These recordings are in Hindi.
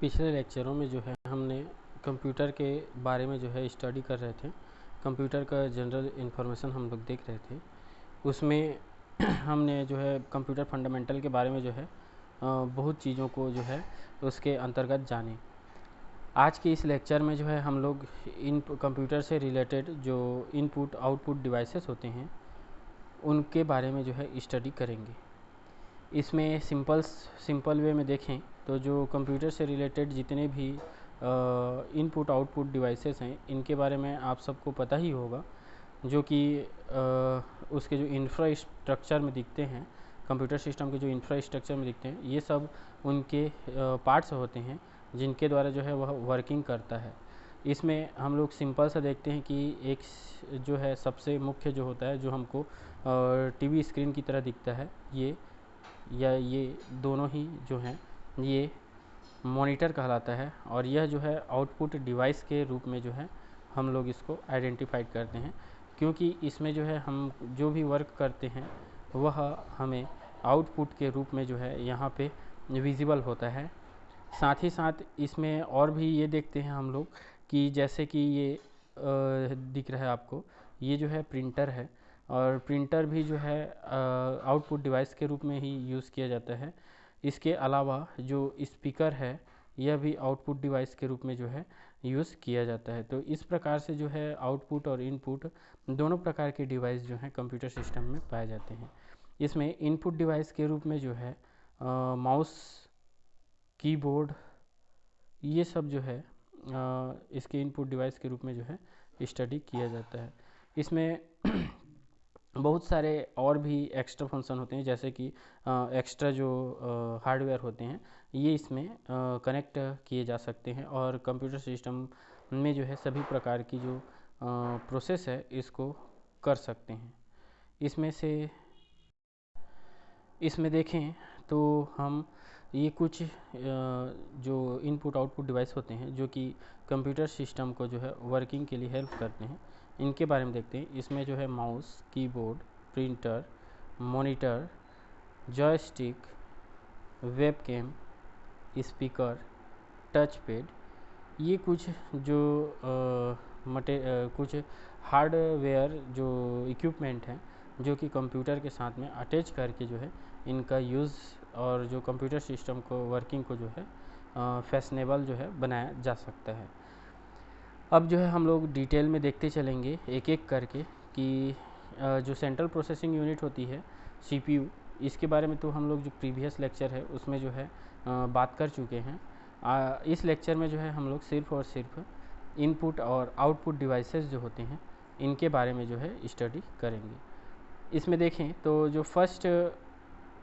पिछले लेक्चरों में जो है हमने कंप्यूटर के बारे में जो है स्टडी कर रहे थे। कंप्यूटर का जनरल इन्फॉर्मेशन हम लोग देख रहे थे। उसमें हमने जो है कंप्यूटर फंडामेंटल के बारे में जो है बहुत चीज़ों को जो है उसके अंतर्गत जाने। आज के इस लेक्चर में जो है हम लोग इन कंप्यूटर से रिलेटेड जो इनपुट आउटपुट डिवाइसेस होते हैं उनके बारे में जो है स्टडी करेंगे। इसमें सिंपल वे में देखें तो जो कंप्यूटर से रिलेटेड जितने भी इनपुट आउटपुट डिवाइसेस हैं इनके बारे में आप सबको पता ही होगा, जो कि उसके जो इंफ्रास्ट्रक्चर में दिखते हैं, कंप्यूटर सिस्टम के जो इंफ्रास्ट्रक्चर में दिखते हैं, ये सब उनके पार्ट्स होते हैं जिनके द्वारा जो है वह वर्किंग करता है। इसमें हम लोग सिंपल सा देखते हैं कि एक जो है सबसे मुख्य जो होता है, जो हमको टीवी स्क्रीन की तरह दिखता है, ये दोनों ही जो हैं ये मॉनिटर कहलाता है, और यह जो है आउटपुट डिवाइस के रूप में जो है हम लोग इसको आइडेंटिफाइड करते हैं, क्योंकि इसमें जो है हम जो भी वर्क करते हैं वह हमें आउटपुट के रूप में जो है यहाँ पे विजिबल होता है। साथ ही साथ इसमें और भी ये देखते हैं हम लोग कि जैसे कि ये दिख रहा है आपको, ये जो है प्रिंटर है, और प्रिंटर भी जो है आउटपुट डिवाइस के रूप में ही यूज़ किया जाता है। इसके अलावा जो स्पीकर है यह भी आउटपुट डिवाइस के रूप में जो है यूज़ किया जाता है। तो इस प्रकार से जो है आउटपुट और इनपुट दोनों प्रकार के डिवाइस जो हैं कंप्यूटर सिस्टम में पाए जाते हैं। इसमें इनपुट डिवाइस के रूप में जो है माउस, कीबोर्ड, ये सब जो है इसके इनपुट डिवाइस के रूप में जो है स्टडी किया जाता है। इसमें बहुत सारे और भी एक्स्ट्रा फंक्शन होते हैं, जैसे कि एक्स्ट्रा जो हार्डवेयर होते हैं ये इसमें कनेक्ट किए जा सकते हैं, और कंप्यूटर सिस्टम में जो है सभी प्रकार की जो प्रोसेस है इसको कर सकते हैं। इसमें देखें तो हम ये कुछ जो इनपुट आउटपुट डिवाइस होते हैं जो कि कंप्यूटर सिस्टम को जो है वर्किंग के लिए हेल्प करते हैं, इनके बारे में देखते हैं। इसमें जो है mouse, keyboard, printer, monitor, joystick, webcam, speaker, touch pad, ये कुछ जो कुछ हार्डवेयर जो इक्विपमेंट हैं जो कि कंप्यूटर के साथ में अटैच करके जो है इनका यूज़ और जो कंप्यूटर सिस्टम को वर्किंग को जो है फैशनेबल जो है बनाया जा सकता है। अब जो है हम लोग डिटेल में देखते चलेंगे एक एक करके कि जो सेंट्रल प्रोसेसिंग यूनिट होती है CPU, इसके बारे में तो हम लोग जो प्रीवियस लेक्चर है उसमें जो है बात कर चुके हैं। इस लेक्चर में जो है हम लोग सिर्फ और सिर्फ इनपुट और आउटपुट डिवाइसेस जो होते हैं इनके बारे में जो है स्टडी करेंगे। इसमें देखें तो जो फर्स्ट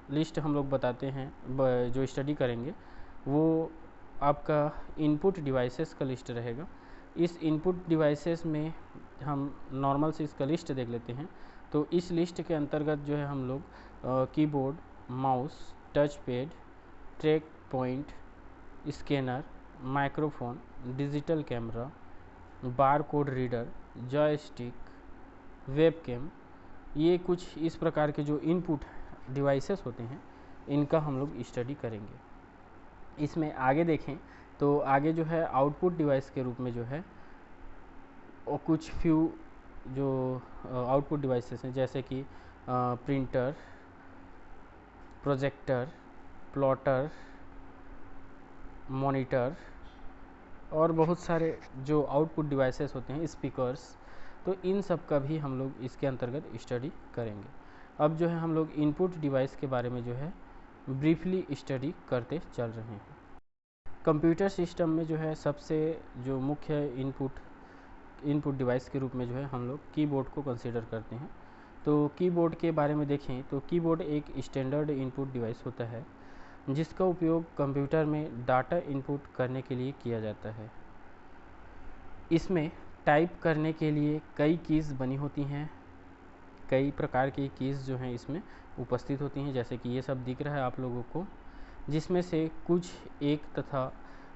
लिस्ट हम लोग बताते हैं जो स्टडी करेंगे वो आपका इनपुट डिवाइसेस का लिस्ट रहेगा। इस इनपुट डिवाइसेस में हम नॉर्मल से इसका लिस्ट देख लेते हैं। तो इस लिस्ट के अंतर्गत जो है हम लोग keyboard, mouse, touch pad, track point, scanner, microphone, digital camera, bar code reader, joystick, webcam, ये कुछ इस प्रकार के जो इनपुट डिवाइसेस होते हैं इनका हम लोग स्टडी करेंगे। इसमें आगे देखें तो आगे जो है आउटपुट डिवाइस के रूप में जो है और कुछ फ्यू जो आउटपुट डिवाइसेस हैं, जैसे कि प्रिंटर, प्रोजेक्टर, प्लॉटर, मॉनिटर, और बहुत सारे जो आउटपुट डिवाइसेस होते हैं, स्पीकर्स, तो इन सब का भी हम लोग इसके अंतर्गत स्टडी करेंगे। अब जो है हम लोग इनपुट डिवाइस के बारे में जो है ब्रीफली स्टडी करते चल रहे हैं। कंप्यूटर सिस्टम में जो है सबसे जो मुख्य इनपुट डिवाइस के रूप में जो है हम लोग कीबोर्ड को कंसीडर करते हैं। तो कीबोर्ड के बारे में देखें तो कीबोर्ड एक स्टैंडर्ड इनपुट डिवाइस होता है जिसका उपयोग कंप्यूटर में डाटा इनपुट करने के लिए किया जाता है। इसमें टाइप करने के लिए कई कीज़ बनी होती हैं, कई प्रकार की कीज़ जो हैं इसमें उपस्थित होती हैं, जैसे कि ये सब दिख रहा है आप लोगों को, जिसमें से कुछ एक तथा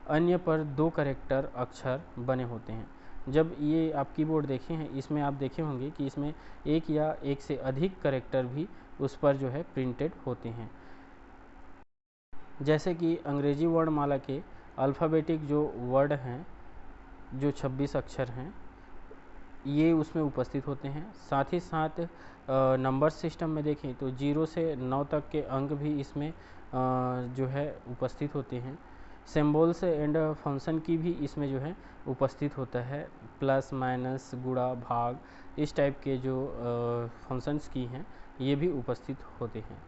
अन्य पर 2 कैरेक्टर अक्षर बने होते हैं। जब ये आप कीबोर्ड देखे हैं इसमें आप देखे होंगे कि इसमें एक या एक से अधिक कैरेक्टर भी उस पर जो है प्रिंटेड होते हैं। जैसे कि अंग्रेजी वर्णमाला के अल्फ़ाबेटिक जो वर्ड हैं, जो 26 अक्षर हैं, ये उसमें उपस्थित होते हैं। साथ ही साथ नंबर सिस्टम में देखें तो 0 से 9 तक के अंक भी इसमें जो है उपस्थित होते हैं। सिंबल्स एंड फंक्शन की भी इसमें जो है उपस्थित होता है। प्लस, माइनस, गुणा, भाग, इस टाइप के जो फंक्शंस की हैं ये भी उपस्थित होते हैं।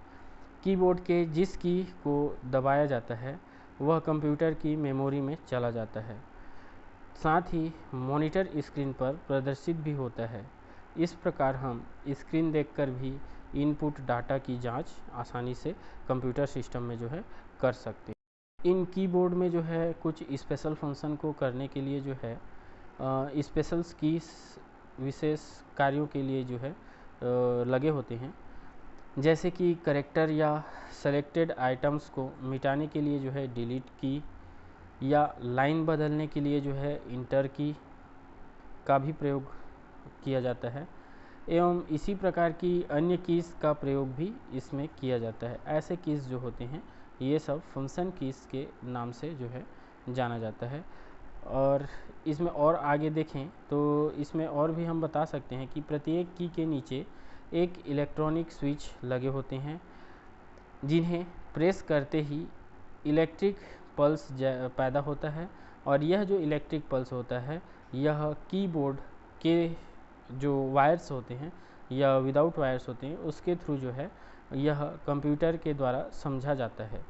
कीबोर्ड के जिस की को दबाया जाता है वह कंप्यूटर की मेमोरी में चला जाता है। साथ ही मॉनिटर स्क्रीन पर प्रदर्शित भी होता है। इस प्रकार हम स्क्रीन देखकर भी इनपुट डाटा की जांच आसानी से कंप्यूटर सिस्टम में जो है कर सकते हैं। इन कीबोर्ड में जो है कुछ स्पेशल फंक्शन को करने के लिए जो है स्पेशल कीज विशेष कार्यों के लिए जो है लगे होते हैं। जैसे कि कैरेक्टर या सेलेक्टेड आइटम्स को मिटाने के लिए जो है डिलीट की, या लाइन बदलने के लिए जो है इंटर की का भी प्रयोग किया जाता है, एवं इसी प्रकार की अन्य कीज़ का प्रयोग भी इसमें किया जाता है। ऐसे कीज़ जो होते हैं ये सब फंक्शन कीज़ के नाम से जो है जाना जाता है। और इसमें और आगे देखें तो इसमें और भी हम बता सकते हैं कि प्रत्येक की के नीचे एक इलेक्ट्रॉनिक स्विच लगे होते हैं, जिन्हें प्रेस करते ही इलेक्ट्रिक पल्स पैदा होता है। और यह जो इलेक्ट्रिक पल्स होता है यह कीबोर्ड के जो वायर्स होते हैं या विदाउट वायर्स होते हैं उसके थ्रू जो है यह कंप्यूटर के द्वारा समझा जाता है।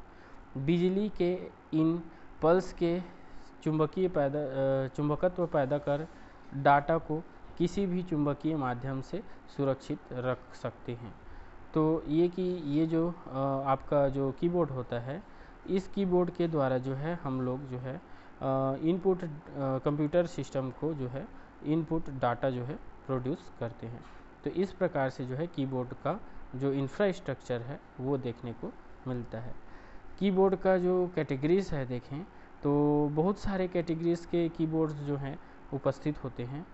बिजली के इन पल्स के चुंबकत्व पैदा कर डाटा को किसी भी चुंबकीय माध्यम से सुरक्षित रख सकते हैं। तो ये जो आपका जो कीबोर्ड होता है, इस कीबोर्ड के द्वारा जो है हम लोग जो है इनपुट कंप्यूटर सिस्टम को जो है इनपुट डाटा जो है प्रोड्यूस करते हैं। तो इस प्रकार से जो है कीबोर्ड का जो इंफ्रास्ट्रक्चर है वो देखने को मिलता है। कीबोर्ड का जो कैटेगरीज है देखें तो बहुत सारे कैटेगरीज के कीबोर्ड्स जो हैं उपस्थित होते हैं।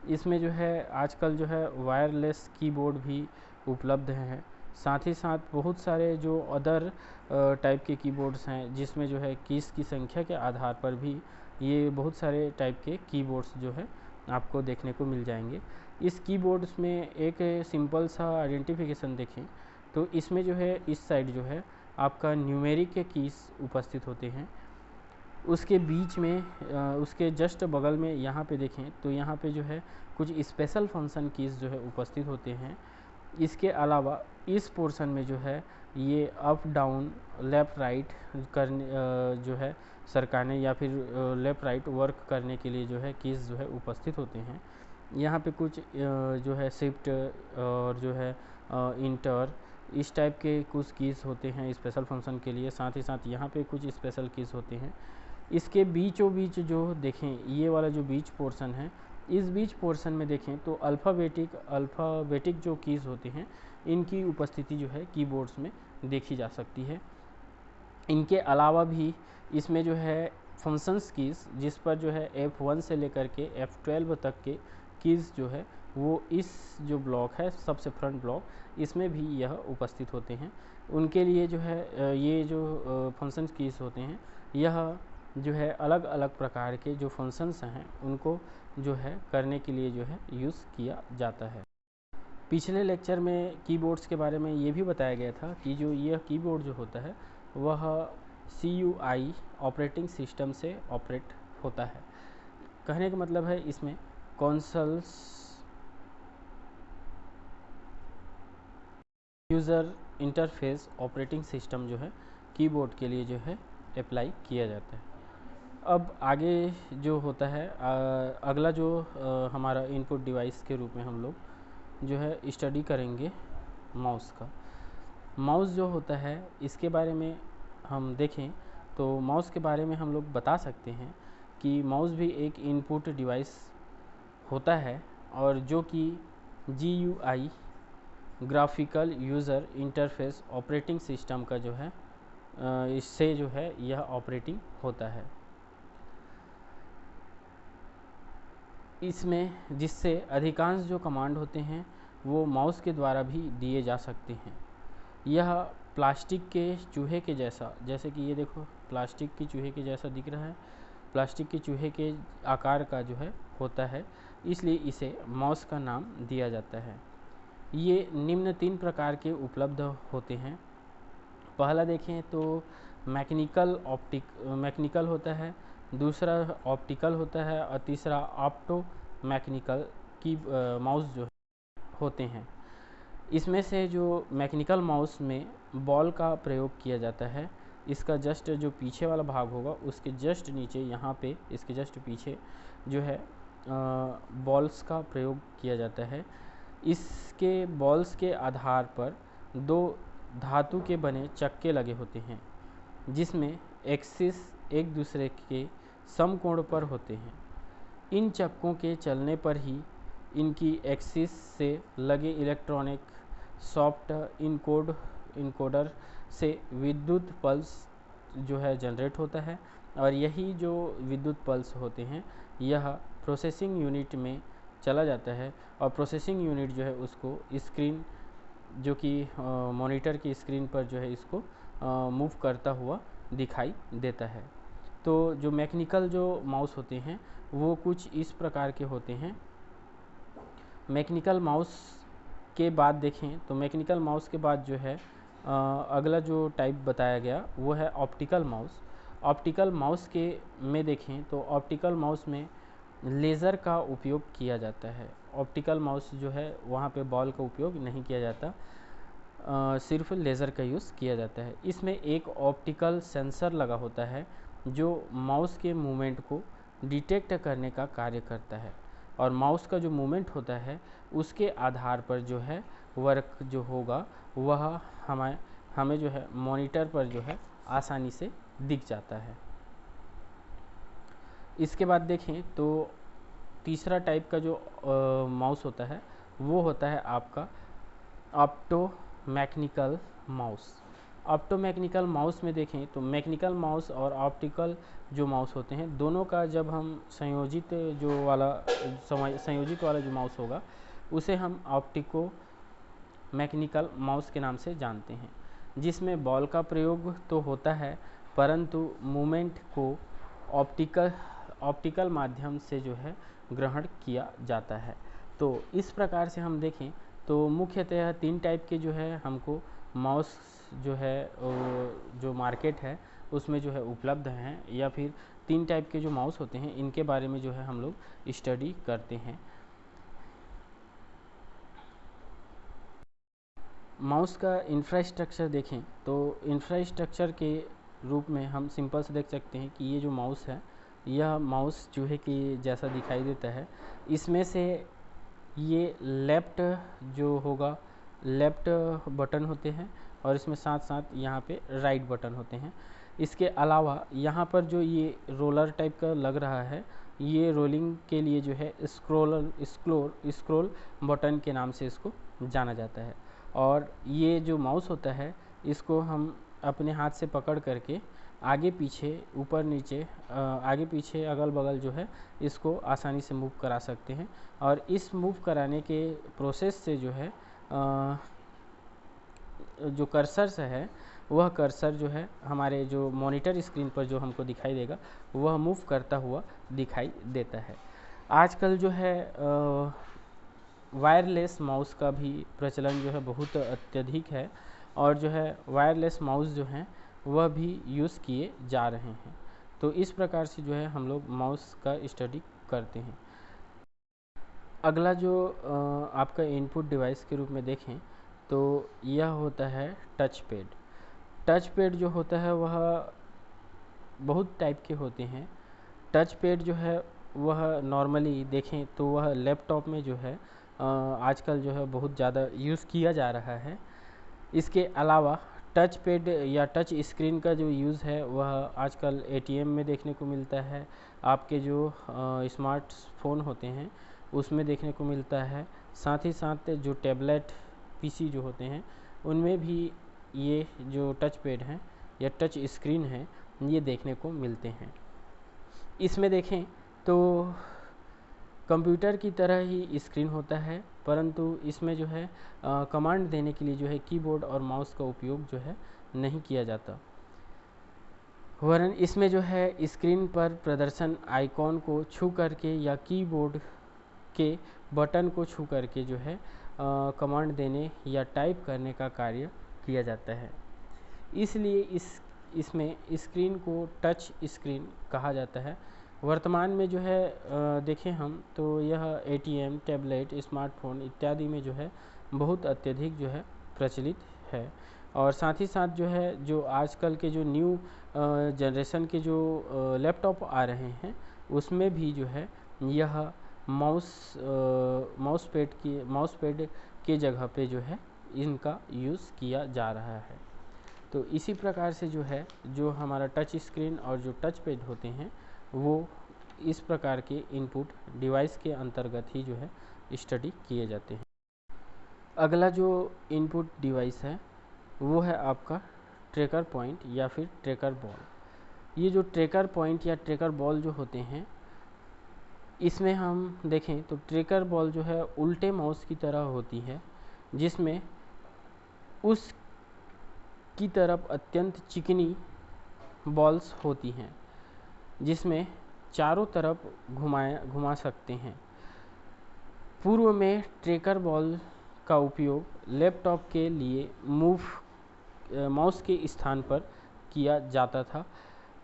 इसमें जो है आजकल जो है वायरलेस कीबोर्ड भी उपलब्ध हैं। साथ ही साथ बहुत सारे जो अदर टाइप के कीबोर्ड्स हैं जिसमें जो है कीज़ की संख्या के आधार पर भी ये बहुत सारे टाइप के कीबोर्ड्स जो है आपको देखने को मिल जाएंगे। इस कीबोर्ड्स में एक सिंपल सा आइडेंटिफिकेशन देखें तो इसमें जो है इस साइड जो है आपका न्यूमेरिक के कीज़ उपस्थित होते हैं। उसके बीच में उसके जस्ट बगल में यहाँ पे देखें तो यहाँ पे जो है कुछ स्पेशल फंक्शन कीज़ जो है उपस्थित होते हैं। इसके अलावा इस पोर्शन में जो है ये अप डाउन लेफ़्ट राइट करने जो है सरकाने या फिर लेफ़्ट राइट वर्क करने के लिए जो है कीज़ जो है उपस्थित होते हैं। यहाँ पे कुछ जो है शिफ्ट और जो है इंटर, इस टाइप के कुछ कीज़ होते हैं स्पेशल फंक्शन के लिए। साथ ही साथ यहाँ पे कुछ स्पेशल कीज़ होते हैं। इसके बीचों बीच जो देखें ये वाला जो बीच पोर्शन है, इस बीच पोर्शन में देखें तो अल्फ़ाबेटिक जो कीज़ होते हैं इनकी उपस्थिति जो है कीबोर्ड्स में देखी जा सकती है। इनके अलावा भी इसमें जो है फंक्शंस कीज़ जिस पर जो है F1 से लेकर के F12 तक के कीज़ जो है वो इस जो ब्लॉक है सबसे फ्रंट ब्लॉक, इसमें भी यह उपस्थित होते हैं। उनके लिए जो है ये जो फंक्शंस कीज़ होते हैं यह जो है अलग अलग प्रकार के जो फंक्शंस हैं उनको जो है करने के लिए जो है यूज़ किया जाता है। पिछले लेक्चर में कीबोर्ड्स के बारे में ये भी बताया गया था कि जो यह कीबोर्ड जो होता है वह CUI ऑपरेटिंग सिस्टम से ऑपरेट होता है। कहने का मतलब है इसमें consoles user interface operating system जो है कीबोर्ड के लिए जो है अप्लाई किया जाता है। अब आगे जो होता है अगला जो हमारा इनपुट डिवाइस के रूप में हम लोग जो है स्टडी करेंगे माउस का। माउस जो होता है इसके बारे में हम देखें तो माउस के बारे में हम लोग बता सकते हैं कि माउस भी एक इनपुट डिवाइस होता है और जो कि GUI graphical user interface operating system का जो है इससे जो है यह ऑपरेटिंग होता है। इसमें जिससे अधिकांश जो कमांड होते हैं वो माउस के द्वारा भी दिए जा सकते हैं। यह प्लास्टिक के चूहे के जैसा, जैसे कि ये देखो प्लास्टिक के चूहे के जैसा दिख रहा है, प्लास्टिक के चूहे के आकार का जो है होता है, इसलिए इसे माउस का नाम दिया जाता है। ये निम्न 3 प्रकार के उपलब्ध होते हैं। पहला देखें तो मैकेनिकल होता है, दूसरा ऑप्टिकल होता है और तीसरा ऑप्टो मैकेनिकल की माउस जो होते हैं। इसमें से जो मैकेनिकल माउस में बॉल का प्रयोग किया जाता है, इसका जस्ट जो पीछे वाला भाग होगा उसके जस्ट नीचे यहाँ पे इसके जस्ट पीछे जो है बॉल्स का प्रयोग किया जाता है। इसके बॉल्स के आधार पर 2 धातु के बने चक्के लगे होते हैं, जिसमें एक्सिस एक दूसरे के समकोण पर होते हैं। इन चक्कों के चलने पर ही इनकी एक्सिस से लगे इलेक्ट्रॉनिक सॉफ्ट इनकोडर से विद्युत पल्स जो है जनरेट होता है, और यही जो विद्युत पल्स होते हैं यह प्रोसेसिंग यूनिट में चला जाता है, और प्रोसेसिंग यूनिट जो है उसको स्क्रीन जो कि मॉनिटर की स्क्रीन पर जो है इसको मूव करता हुआ दिखाई देता है। तो जो मैकेनिकल जो माउस होते हैं वो कुछ इस प्रकार के होते हैं। मैकेनिकल माउस के बाद देखें तो मैकेनिकल माउस के बाद जो है अगला जो टाइप बताया गया वो है ऑप्टिकल माउस। ऑप्टिकल माउस के में देखें तो ऑप्टिकल माउस में लेज़र का उपयोग किया जाता है। ऑप्टिकल माउस जो है वहाँ पे बॉल का उपयोग नहीं किया जाता, सिर्फ लेज़र का यूज़ किया जाता है। इसमें एक ऑप्टिकल सेंसर लगा होता है जो माउस के मूवमेंट को डिटेक्ट करने का कार्य करता है, और माउस का जो मूवमेंट होता है उसके आधार पर जो है वर्क जो होगा वह हमें जो है मॉनिटर पर जो है आसानी से दिख जाता है। इसके बाद देखें तो तीसरा टाइप का जो माउस होता है वो होता है आपका opto mechanical mouse. Opto mechanical mouse में देखें तो मैकेनिकल माउस और ऑप्टिकल जो माउस होते हैं दोनों का जब हम संयोजित वाला जो माउस होगा उसे हम ऑप्टिको मैकेनिकल माउस के नाम से जानते हैं, जिसमें बॉल का प्रयोग तो होता है परंतु मूवमेंट को ऑप्टिकल माध्यम से जो है ग्रहण किया जाता है। तो इस प्रकार से हम देखें तो मुख्यतः 3 टाइप के जो है हमको माउस जो है जो मार्केट है उसमें जो है उपलब्ध हैं, या फिर 3 टाइप के जो माउस होते हैं इनके बारे में जो है हम लोग स्टडी करते हैं। माउस का इंफ्रास्ट्रक्चर देखें तो इंफ्रास्ट्रक्चर के रूप में हम सिंपल से देख सकते हैं कि ये जो माउस है यह माउस चूहे के जैसा दिखाई देता है। इसमें से ये लेफ़्ट जो होगा लेफ़्ट बटन होते हैं, और इसमें साथ साथ यहाँ पे राइट बटन होते हैं। इसके अलावा यहाँ पर जो ये रोलर टाइप का लग रहा है ये रोलिंग के लिए जो है स्क्रोल बटन के नाम से इसको जाना जाता है। और ये जो माउस होता है इसको हम अपने हाथ से पकड़ करके आगे पीछे ऊपर नीचे आगे पीछे अगल बगल जो है इसको आसानी से मूव करा सकते हैं, और इस मूव कराने के प्रोसेस से जो है जो कर्सर से है वह कर्सर जो है हमारे जो मॉनिटर स्क्रीन पर जो हमको दिखाई देगा वह मूव करता हुआ दिखाई देता है। आजकल जो है वायरलेस माउस का भी प्रचलन जो है बहुत अत्यधिक है, और जो है वायरलेस माउस जो हैं वह भी यूज़ किए जा रहे हैं। तो इस प्रकार से जो है हम लोग माउस का स्टडी करते हैं। अगला जो आपका इनपुट डिवाइस के रूप में देखें तो यह होता है टच पैड। टच पैड जो होता है वह बहुत टाइप के होते हैं। टच पैड जो है वह नॉर्मली देखें तो वह लैपटॉप में जो है आजकल जो है बहुत ज़्यादा यूज़ किया जा रहा है। इसके अलावा टच पैड या टच स्क्रीन का जो यूज़ है वह आजकल एटीएम में देखने को मिलता है, आपके जो स्मार्टफोन होते हैं उसमें देखने को मिलता है, साथ ही साथ जो टैबलेट पीसी जो होते हैं उनमें भी ये जो टच पैड हैं या टच स्क्रीन है ये देखने को मिलते हैं। इसमें देखें तो कंप्यूटर की तरह ही स्क्रीन होता है, परंतु इसमें जो है कमांड देने के लिए जो है कीबोर्ड और माउस का उपयोग जो है नहीं किया जाता, वरन इसमें जो है स्क्रीन पर प्रदर्शन आइकॉन को छू करके या कीबोर्ड के बटन को छू करके जो है कमांड देने या टाइप करने का कार्य किया जाता है। इसलिए इसमें स्क्रीन को टच स्क्रीन कहा जाता है। वर्तमान में जो है देखें हम तो यह एटीएम, टैबलेट, स्मार्टफोन इत्यादि में जो है बहुत अत्यधिक जो है प्रचलित है। और साथ ही साथ जो है जो आजकल के जो न्यू जनरेशन के जो लैपटॉप आ रहे हैं उसमें भी जो है यह माउस पैड के जगह पे जो है इनका यूज़ किया जा रहा है। तो इसी प्रकार से जो है जो हमारा टच स्क्रीन और जो टच पैड होते हैं वो इस प्रकार के इनपुट डिवाइस के अंतर्गत ही जो है स्टडी किए जाते हैं। अगला जो इनपुट डिवाइस है वो है आपका ट्रैकर पॉइंट या फिर ट्रैकर बॉल। ये जो ट्रैकर पॉइंट या ट्रैकर बॉल जो होते हैं इसमें हम देखें तो ट्रैकर बॉल जो है उल्टे माउस की तरह होती है, जिसमें उस की तरफ अत्यंत चिकनी बॉल्स होती हैं जिसमें चारों तरफ घुमा सकते हैं। पूर्व में ट्रैकर बॉल का उपयोग लैपटॉप के लिए माउस के स्थान पर किया जाता था,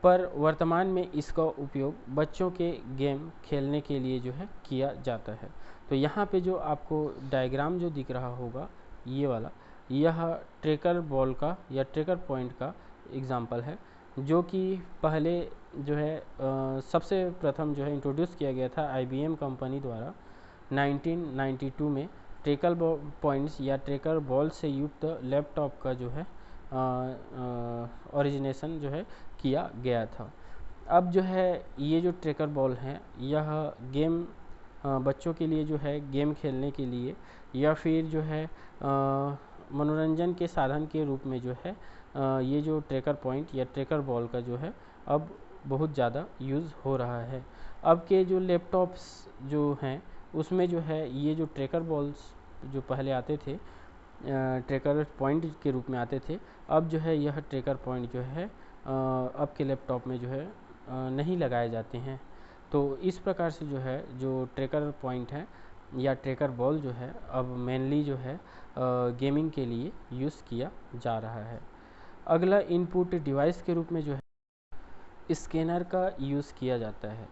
पर वर्तमान में इसका उपयोग बच्चों के गेम खेलने के लिए जो है किया जाता है। तो यहाँ पे जो आपको डायग्राम जो दिख रहा होगा ये वाला, यह ट्रैकर बॉल का या ट्रैकर पॉइंट का एग्जाम्पल है, जो कि पहले जो है सबसे प्रथम जो है इंट्रोड्यूस किया गया था IBM कंपनी द्वारा 1992 में। ट्रैकर पॉइंट्स या ट्रैकर बॉल से युक्त लैपटॉप का जो है ओरिजिनेशन जो है किया गया था। अब जो है ये जो ट्रैकर बॉल है यह गेम बच्चों के लिए जो है गेम खेलने के लिए या फिर जो है मनोरंजन के साधन के रूप में जो है ये जो ट्रैकर पॉइंट या ट्रैकर बॉल का जो है अब बहुत ज़्यादा यूज़ हो रहा है। अब के जो लैपटॉप्स जो हैं उसमें जो है ये जो ट्रैकर बॉल्स जो पहले आते थे ट्रैकर पॉइंट के रूप में आते थे, अब जो है यह ट्रैकर पॉइंट जो है अब के लैपटॉप में जो है नहीं लगाए जाते हैं। तो इस प्रकार से जो है जो ट्रैकर पॉइंट है या ट्रैकर बॉल जो है अब मेनली जो है गेमिंग के लिए यूज़ किया जा रहा है। अगला इनपुट डिवाइस के रूप में जो है स्कैनर का यूज़ किया जाता है।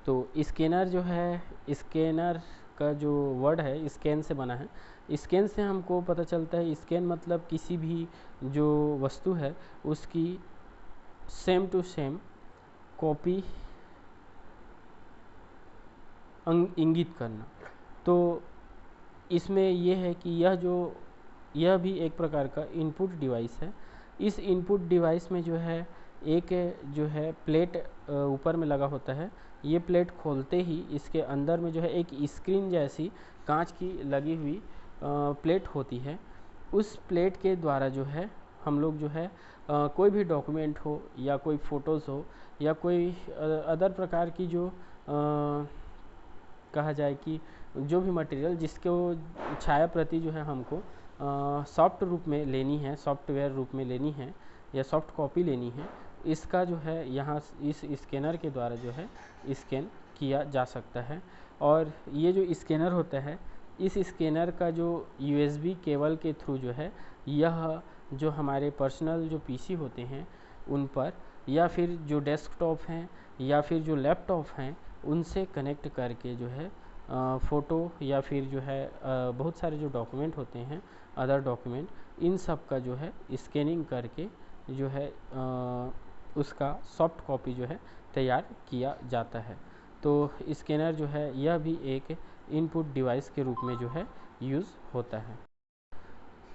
तो स्कैनर जो है, स्कैनर का जो वर्ड है स्कैन से बना है। स्कैन से हमको पता चलता है, स्कैन मतलब किसी भी जो वस्तु है उसकी सेम टू सेम कॉपी इंगित करना। तो इसमें यह है कि यह भी एक प्रकार का इनपुट डिवाइस है। इस इनपुट डिवाइस में जो है एक जो है प्लेट ऊपर में लगा होता है। ये प्लेट खोलते ही इसके अंदर में जो है एक स्क्रीन जैसी कांच की लगी हुई प्लेट होती है। उस प्लेट के द्वारा जो है हम लोग जो है कोई भी डॉक्यूमेंट हो या कोई फ़ोटोज़ हो या कोई अदर प्रकार की जो कहा जाए कि जो भी मटेरियल जिसको छाया प्रति जो है हमको सॉफ्ट रूप में लेनी है, सॉफ्टवेयर रूप में लेनी है या सॉफ्ट कॉपी लेनी है, इसका जो है यहाँ इस स्कैनर के द्वारा जो है स्कैन किया जा सकता है। और ये जो स्कैनर होता है, इस स्कैनर का जो USB केबल के थ्रू जो है यह जो हमारे पर्सनल जो PC होते हैं उन पर या फिर जो डेस्कटॉप हैं या फिर जो लैपटॉप हैं उनसे कनेक्ट करके जो है फ़ोटो या फिर जो है बहुत सारे जो डॉक्यूमेंट होते हैं अदर डॉक्यूमेंट, इन सब का जो है स्कैनिंग करके जो है उसका सॉफ्ट कॉपी जो है तैयार किया जाता है। तो स्कैनर जो है यह भी एक इनपुट डिवाइस के रूप में जो है यूज़ होता है।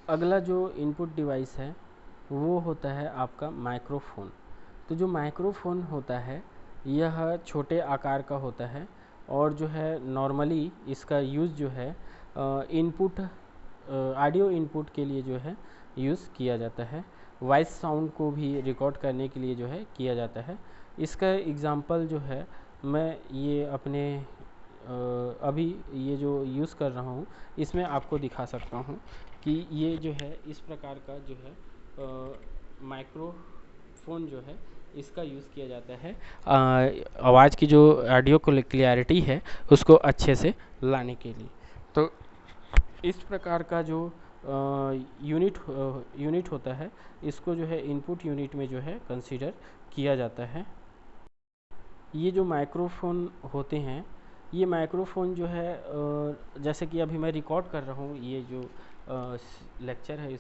अगला जो इनपुट डिवाइस है वो होता है आपका माइक्रोफोन। तो जो माइक्रोफोन होता है यह छोटे आकार का होता है और जो है नॉर्मली इसका यूज़ जो है इनपुट ऑडियो इनपुट के लिए जो है यूज़ किया जाता है। वॉइस साउंड को भी रिकॉर्ड करने के लिए जो है किया जाता है। इसका एग्ज़ाम्पल जो है मैं ये अपने अभी ये जो यूज़ कर रहा हूँ इसमें आपको दिखा सकता हूँ कि ये जो है इस प्रकार का जो है माइक्रोफोन जो है इसका यूज़ किया जाता है आवाज़ की जो ऑडियो क्लियरिटी है उसको अच्छे से लाने के लिए। तो इस प्रकार का जो यूनिट होता है इसको जो है इनपुट यूनिट में जो है कंसीडर किया जाता है। ये जो माइक्रोफोन होते हैं ये माइक्रोफोन जो है जैसे कि अभी मैं रिकॉर्ड कर रहा हूँ ये जो लेक्चर है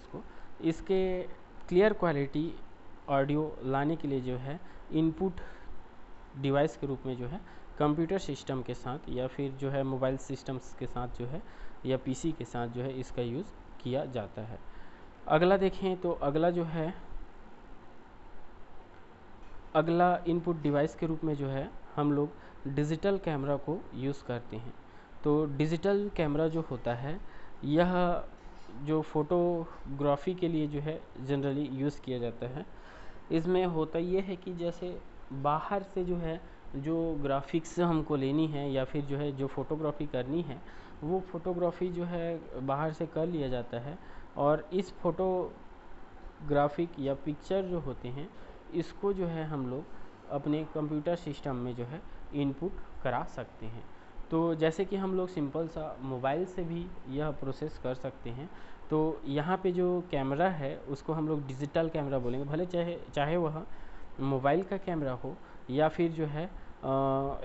इसके क्लियर क्वालिटी ऑडियो लाने के लिए जो है इनपुट डिवाइस के रूप में जो है कंप्यूटर सिस्टम के साथ या फिर जो है मोबाइल सिस्टम्स के साथ जो है या पीसी के साथ जो है इसका यूज़ किया जाता है। अगला देखें तो अगला इनपुट डिवाइस के रूप में जो है हम लोग डिजिटल कैमरा को यूज़ करते हैं। तो डिजिटल कैमरा जो होता है यह जो फोटोग्राफी के लिए जो है जनरली यूज़ किया जाता है। इसमें होता ये है कि जैसे बाहर से जो है जो ग्राफिक्स हमको लेनी है या फिर जो है जो फोटोग्राफी करनी है वो फोटोग्राफी जो है बाहर से कर लिया जाता है और इस फोटोग्राफिक या पिक्चर जो होते हैं इसको जो है हम लोग अपने कंप्यूटर सिस्टम में जो है इनपुट करा सकते हैं। तो जैसे कि हम लोग सिंपल सा मोबाइल से भी यह प्रोसेस कर सकते हैं। तो यहाँ पे जो कैमरा है उसको हम लोग डिजिटल कैमरा बोलेंगे, भले चाहे वह मोबाइल का कैमरा हो या फिर जो है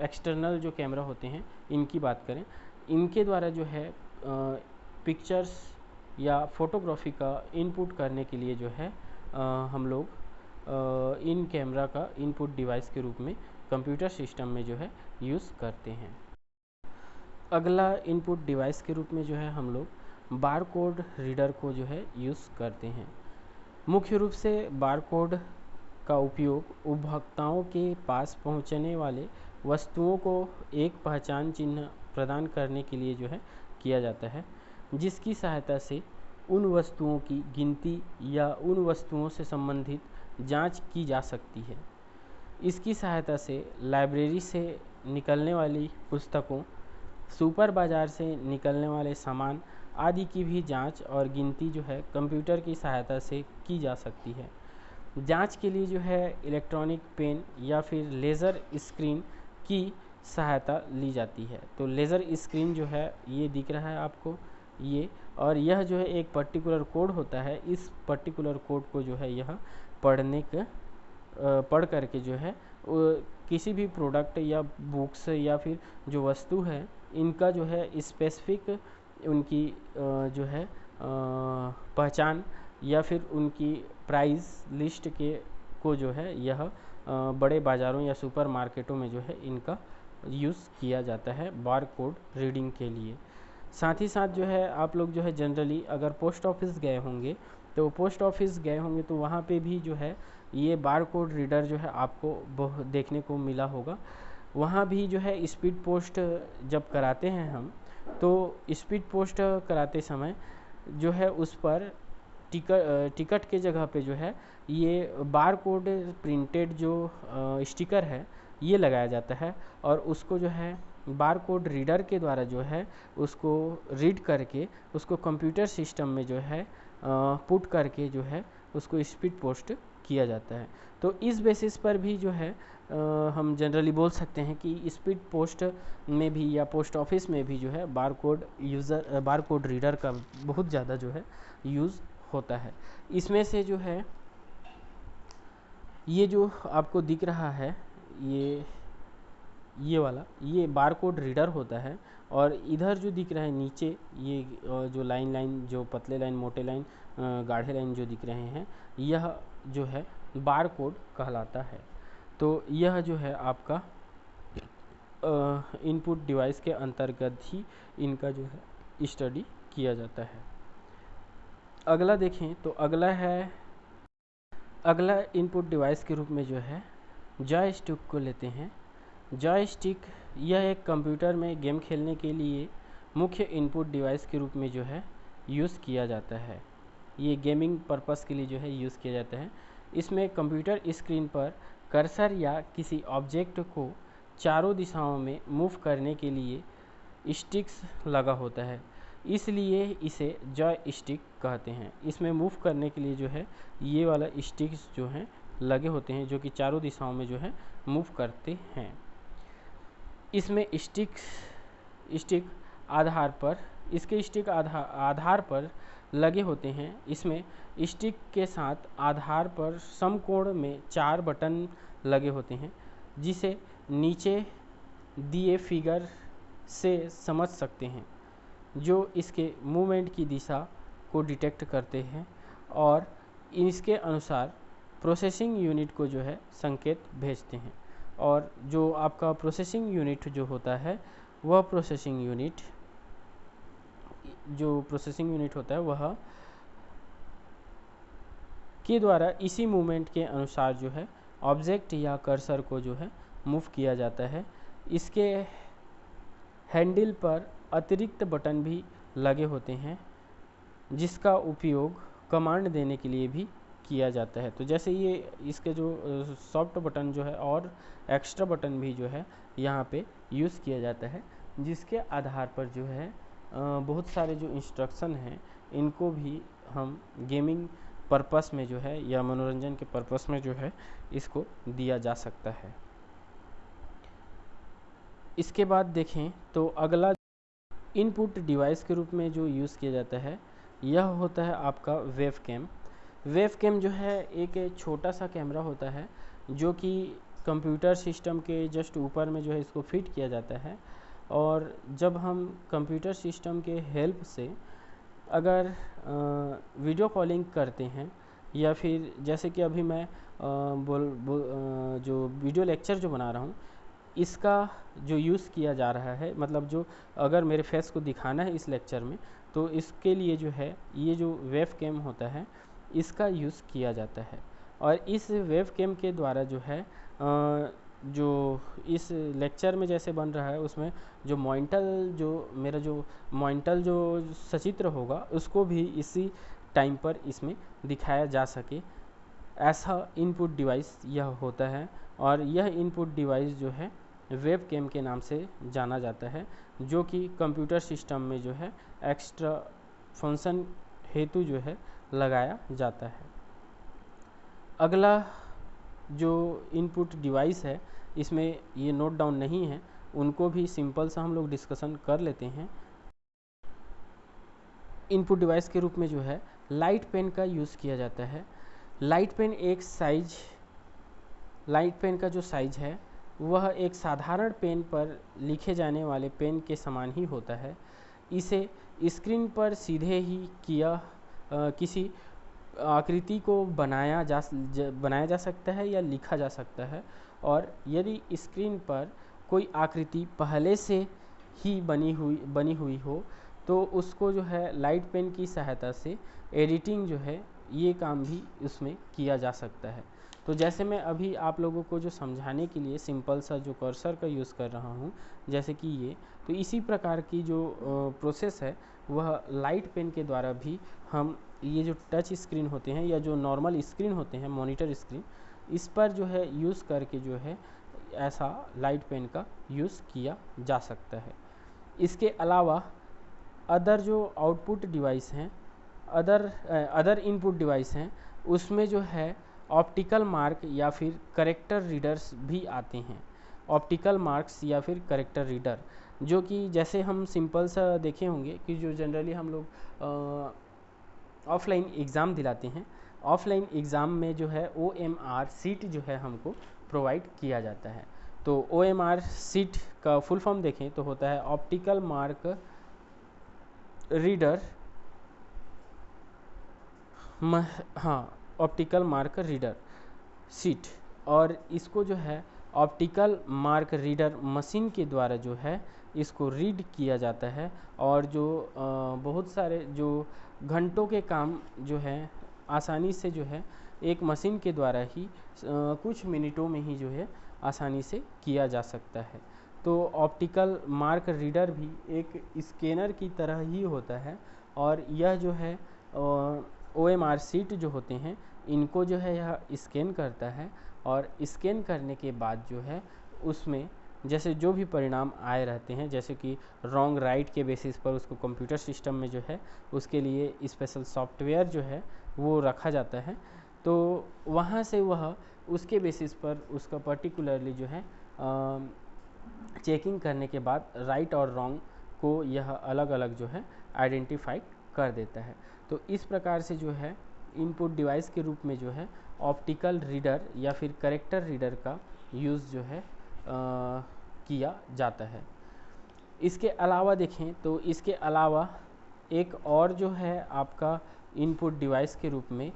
एक्सटर्नल जो कैमरा होते हैं इनकी बात करें, इनके द्वारा जो है पिक्चर्स या फोटोग्राफी का इनपुट करने के लिए जो है हम लोग इन कैमरा का इनपुट डिवाइस के रूप में कंप्यूटर सिस्टम में जो है यूज़ करते हैं। अगला इनपुट डिवाइस के रूप में जो है हम लोग बारकोड रीडर को जो है यूज़ करते हैं। मुख्य रूप से बारकोड का उपयोग उपभोक्ताओं के पास पहुंचने वाले वस्तुओं को एक पहचान चिन्ह प्रदान करने के लिए जो है किया जाता है, जिसकी सहायता से उन वस्तुओं की गिनती या उन वस्तुओं से संबंधित जांच की जा सकती है। इसकी सहायता से लाइब्रेरी से निकलने वाली पुस्तकों, सुपर बाज़ार से निकलने वाले सामान आदि की भी जांच और गिनती जो है कंप्यूटर की सहायता से की जा सकती है। जांच के लिए जो है इलेक्ट्रॉनिक पेन या फिर लेज़र स्क्रीन की सहायता ली जाती है। तो लेज़र स्क्रीन जो है ये दिख रहा है आपको ये, और यह जो है एक पर्टिकुलर कोड होता है। इस पर्टिकुलर कोड को जो है यह पढ़ करके जो है किसी भी प्रोडक्ट या बुक्स या फिर जो वस्तु है इनका जो है स्पेसिफिक उनकी जो है पहचान या फिर उनकी प्राइस लिस्ट को जो है यह बड़े बाज़ारों या सुपर मार्केटों में जो है इनका यूज़ किया जाता है बार कोड रीडिंग के लिए। साथ ही साथ जो है आप लोग जो है जनरली अगर पोस्ट ऑफिस गए होंगे तो वहाँ पे भी जो है ये बार कोड रीडर जो है आपको देखने को मिला होगा। वहाँ भी जो है स्पीड पोस्ट जब कराते हैं हम, तो स्पीड पोस्ट कराते समय जो है उस पर टिकट के जगह पे जो है ये बार कोड प्रिंटेड जो स्टिकर है ये लगाया जाता है और उसको जो है बार कोड रीडर के द्वारा जो है उसको रीड करके उसको कंप्यूटर सिस्टम में जो है पुट करके जो है उसको स्पीड पोस्ट किया जाता है। तो इस बेसिस पर भी जो है हम जनरली बोल सकते हैं कि स्पीड पोस्ट में भी या पोस्ट ऑफिस में भी जो है बार कोड रीडर का बहुत ज़्यादा जो है यूज़ होता है। इसमें से जो है ये जो आपको दिख रहा है ये वाला ये बार कोड रीडर होता है, और इधर जो दिख रहा है नीचे ये जो लाइन जो पतले लाइन, मोटे लाइन, गाढ़े लाइन जो दिख रहे हैं यह जो है बार कोड कहलाता है। तो यह जो है आपका इनपुट डिवाइस के अंतर्गत ही इनका जो है स्टडी किया जाता है। अगला देखें तो अगला इनपुट डिवाइस के रूप में जो है जॉयस्टिक को लेते हैं। जॉयस्टिक यह एक कंप्यूटर में गेम खेलने के लिए मुख्य इनपुट डिवाइस के रूप में जो है यूज़ किया जाता है। ये गेमिंग पर्पस के लिए जो है यूज़ किया जाता है। इसमें कंप्यूटर स्क्रीन पर कर्सर या किसी ऑब्जेक्ट को चारों दिशाओं में मूव करने के लिए स्टिक्स लगा होता है, इसलिए इसे जॉय स्टिक कहते हैं। इसमें मूव करने के लिए जो है ये वाला स्टिक्स जो हैं लगे होते हैं, जो कि चारों दिशाओं में जो है मूव करते हैं। इसमें स्टिक आधार पर इसके स्टिक आधार पर लगे होते हैं। इसमें स्टिक के साथ आधार पर समकोण में 4 बटन लगे होते हैं, जिसे नीचे दिए फिगर से समझ सकते हैं, जो इसके मूवमेंट की दिशा को डिटेक्ट करते हैं और इसके अनुसार प्रोसेसिंग यूनिट को जो है संकेत भेजते हैं। और जो आपका प्रोसेसिंग यूनिट जो होता है वह प्रोसेसिंग यूनिट होता है वह के द्वारा इसी मूवमेंट के अनुसार जो है ऑब्जेक्ट या कर्सर को जो है मूव किया जाता है। इसके हैंडल पर अतिरिक्त बटन भी लगे होते हैं, जिसका उपयोग कमांड देने के लिए भी किया जाता है। तो जैसे ये इसके जो सॉफ्ट बटन जो है और एक्स्ट्रा बटन भी जो है यहाँ पे यूज़ किया जाता है, जिसके आधार पर जो है बहुत सारे जो इंस्ट्रक्शन हैं इनको भी हम गेमिंग पर्पस में जो है या मनोरंजन के पर्पस में जो है इसको दिया जा सकता है। इसके बाद देखें तो अगला इनपुट डिवाइस के रूप में जो यूज़ किया जाता है यह होता है आपका वेव कैम। वेव कैम जो है एक छोटा सा कैमरा होता है, जो कि कंप्यूटर सिस्टम के जस्ट ऊपर में जो है इसको फिट किया जाता है। और जब हम कंप्यूटर सिस्टम के हेल्प से अगर वीडियो कॉलिंग करते हैं या फिर जैसे कि अभी मैं जो वीडियो लेक्चर जो बना रहा हूँ इसका जो यूज़ किया जा रहा है, मतलब जो अगर मेरे फेस को दिखाना है इस लेक्चर में, तो इसके लिए जो है ये जो वेव कैम होता है इसका यूज़ किया जाता है। और इस वेव कैम के द्वारा जो है जो इस लेक्चर में जैसे बन रहा है उसमें जो मेरा जो मॉनिटर जो सचित्र होगा उसको भी इसी टाइम पर इसमें दिखाया जा सके, ऐसा इनपुट डिवाइस यह होता है। और यह इनपुट डिवाइस जो है वेब कैम के नाम से जाना जाता है, जो कि कंप्यूटर सिस्टम में जो है एक्स्ट्रा फंक्शन हेतु जो है लगाया जाता है। अगला जो इनपुट डिवाइस है इसमें ये नोट डाउन नहीं है, उनको भी सिंपल सा हम लोग डिस्कशन कर लेते हैं। इनपुट डिवाइस के रूप में जो है लाइट पेन का यूज़ किया जाता है। लाइट पेन का जो साइज है वह एक साधारण पेन पर लिखे जाने वाले पेन के समान ही होता है। इसे स्क्रीन पर सीधे ही किसी आकृति को बनाया जा सकता है या लिखा जा सकता है। और यदि स्क्रीन पर कोई आकृति पहले से ही बनी हुई हो तो उसको जो है लाइट पेन की सहायता से एडिटिंग जो है ये काम भी उसमें किया जा सकता है। तो जैसे मैं अभी आप लोगों को जो समझाने के लिए सिंपल सा जो कर्सर का यूज़ कर रहा हूँ, जैसे कि ये, तो इसी प्रकार की जो प्रोसेस है वह लाइट पेन के द्वारा भी हम ये जो टच स्क्रीन होते हैं या जो नॉर्मल स्क्रीन होते हैं मॉनिटर स्क्रीन, इस पर जो है यूज़ करके जो है ऐसा लाइट पेन का यूज़ किया जा सकता है। इसके अलावा अदर जो आउटपुट डिवाइस हैं, अदर इनपुट डिवाइस हैं, उसमें जो है ऑप्टिकल मार्क या फिर करेक्टर रीडर्स भी आते हैं। ऑप्टिकल मार्क्स या फिर करेक्टर रीडर, जो कि जैसे हम सिंपल सा देखे होंगे कि जो जनरली हम लोग ऑफलाइन एग्ज़ाम दिलाते हैं, ऑफलाइन एग्ज़ाम में जो है OMR सीट जो है हमको प्रोवाइड किया जाता है। तो OMR सीट का फुल फॉर्म देखें तो होता है optical mark reader, optical mark reader seat. और इसको जो है ऑप्टिकल मार्क रीडर मशीन के द्वारा जो है इसको रीड किया जाता है। और जो बहुत सारे जो घंटों के काम जो है आसानी से जो है एक मशीन के द्वारा ही कुछ मिनटों में ही जो है आसानी से किया जा सकता है। तो ऑप्टिकल मार्क रीडर भी एक स्कैनर की तरह ही होता है। और यह जो है OMR सीट जो होते हैं इनको जो है यह स्कैन करता है, और स्कैन करने के बाद जो है उसमें जैसे जो भी परिणाम आए रहते हैं, जैसे कि रॉन्ग राइट के बेसिस पर उसको कंप्यूटर सिस्टम में जो है उसके लिए स्पेशल सॉफ्टवेयर जो है वो रखा जाता है। तो वहाँ से वह उसके बेसिस पर उसका पर्टिकुलरली जो है चेकिंग करने के बाद राइट और रॉन्ग को यह अलग अलग जो है आइडेंटिफाई कर देता है। तो इस प्रकार से जो है इनपुट डिवाइस के रूप में जो है ऑप्टिकल रीडर या फिर करेक्टर रीडर का यूज़ जो है किया जाता है। इसके अलावा देखें तो इसके अलावा एक और जो है आपका इनपुट डिवाइस के रूप में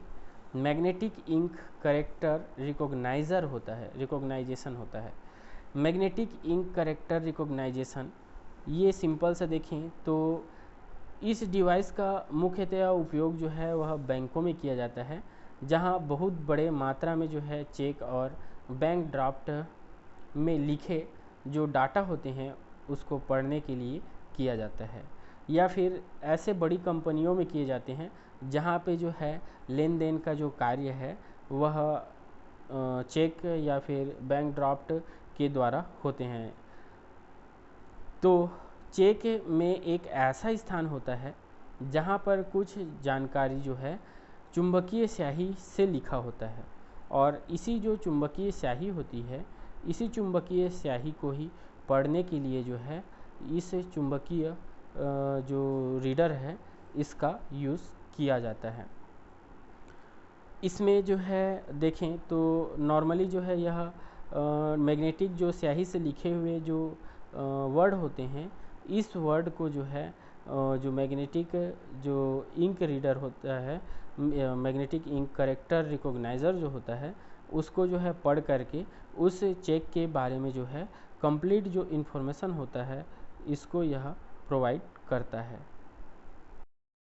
मैग्नेटिक इंक करेक्टर रिकॉग्नाइज़र होता है, रिकॉग्नाइजेशन होता है। मैग्नेटिक इंक करेक्टर रिकॉग्नाइजेशन, ये सिंपल से देखें तो इस डिवाइस का मुख्यतः उपयोग जो है वह बैंकों में किया जाता है, जहां बहुत बड़े मात्रा में जो है चेक और बैंक ड्राफ्ट में लिखे जो डाटा होते हैं उसको पढ़ने के लिए किया जाता है, या फिर ऐसे बड़ी कंपनियों में किए जाते हैं जहां पे जो है लेन देन का जो कार्य है वह चेक या फिर बैंक ड्राफ्ट के द्वारा होते हैं। तो चेक में एक ऐसा स्थान होता है जहाँ पर कुछ जानकारी जो है चुंबकीय स्याही से लिखा होता है, और इसी जो चुंबकीय स्याही होती है, इसी चुंबकीय स्याही को ही पढ़ने के लिए जो है इस चुंबकीय जो रीडर है इसका यूज़ किया जाता है। इसमें जो है देखें तो नॉर्मली जो है यह मैग्नेटिक जो स्याही से लिखे हुए जो वर्ड होते हैं, इस वर्ड को जो है जो मैग्नेटिक जो इंक रीडर होता है, मैग्नेटिक इंक करेक्टर रिकॉग्नाइज़र जो होता है, उसको जो है पढ़ करके उस चेक के बारे में जो है कंप्लीट जो इन्फॉर्मेशन होता है इसको यह प्रोवाइड करता है।